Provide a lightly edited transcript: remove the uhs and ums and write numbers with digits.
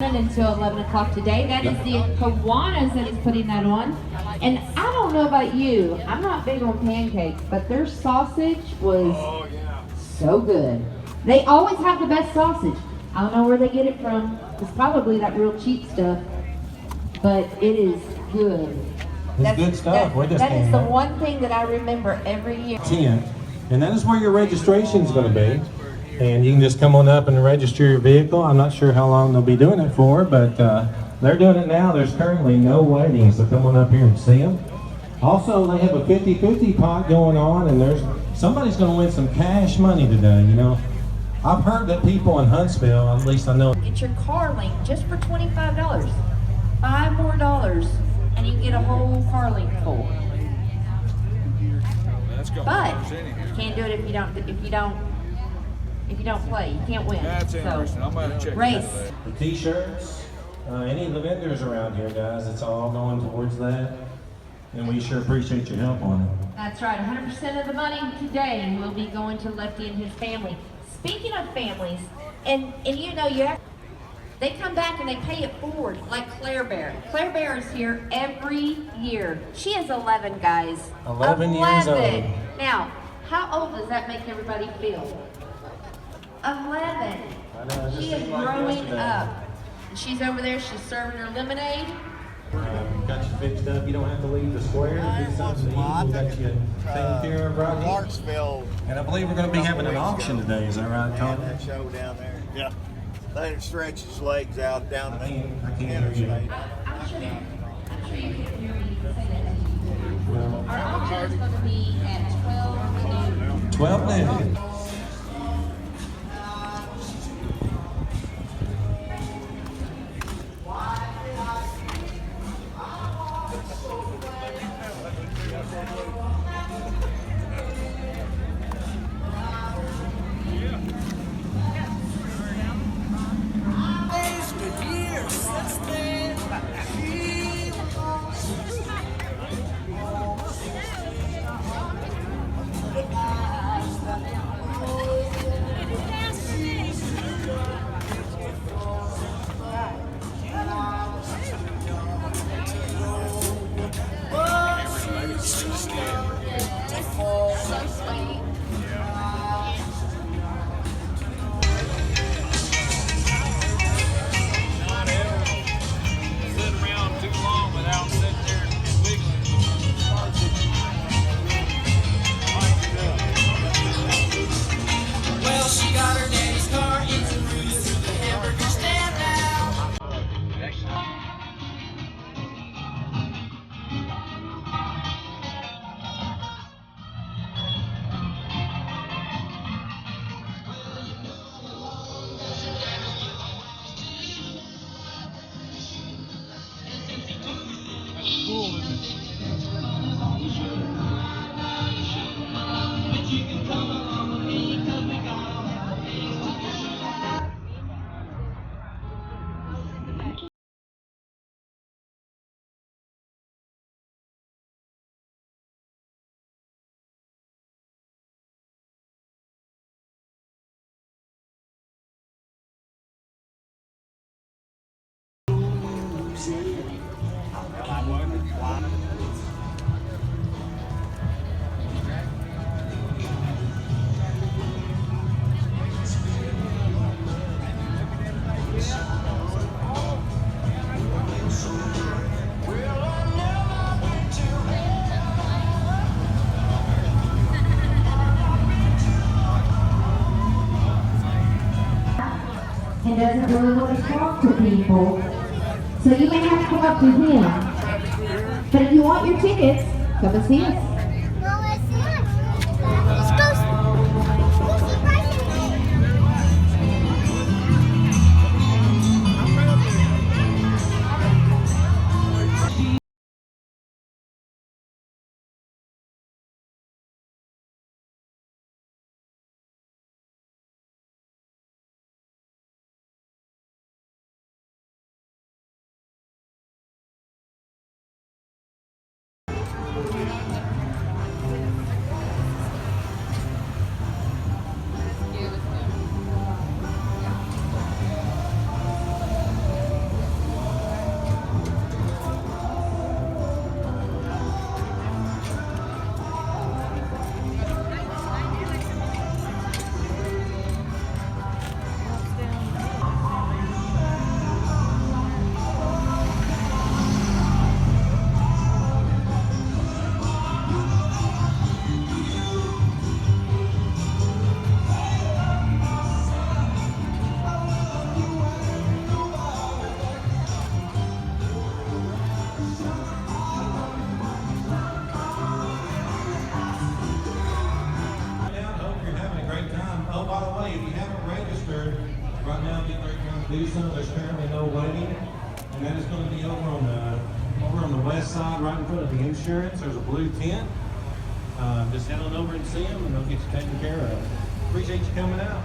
Until 11 o'clock today. That is the Kiwanis that is putting that on. And I don't know about you, I'm not big on pancakes, but their sausage was so good. They always have the best sausage. I don't know where they get it from. It's probably that real cheap stuff, but it is good. It's good stuff. That is the one thing that I remember every year. 10th, and that is where your registration is going to be. And you can just come on up and register your vehicle. I'm not sure how long they'll be doing it for, but they're doing it now. There's currently no waiting, so come on up here and see them. Also, they have a 50-50 pot going on, and somebody's going to win some cash money today, you know. I've heard that people in Huntsville, at least I know. Get your car link just for $25. $5 more, and you can get a whole car link full. But you can't do it if you don't play. You can't win. That's interesting. I'm going to check race. The t-shirts, any of the vendors around here, guys, it's all going towards that. And we sure appreciate your help on it. That's right. 100% of the money today will be going to Lefty and his family. Speaking of families, and you know, they come back and they pay it forward, like Claire Bear. Claire Bear is here every year. She is 11, guys. 11 years old. Now, how old does that make everybody feel? 11. She is growing up. She's over there, she's serving her lemonade. Got you fixed up. You don't have to leave the square to do something to eat. We got you taken care of right here. Hartsville. And I believe we're going to be having an auction today. Is that right, Tony? That show down there. Yeah. Let him stretch his legs out down I can't hear you. I'm sure you can hear me say that. Our auction is going to be at 12 noon. 12 noon. And doesn't really want to talk to people. So you may have to come up to him. But if you want your tickets, come and see us. Oh, by the way, if you haven't registered, right now get ready to come do so. There's currently no waiting, and that is going to be over on the west side, right in front of the insurance. There's a blue tent. Just head on over and see them, and they'll get you taken care of. Appreciate you coming out.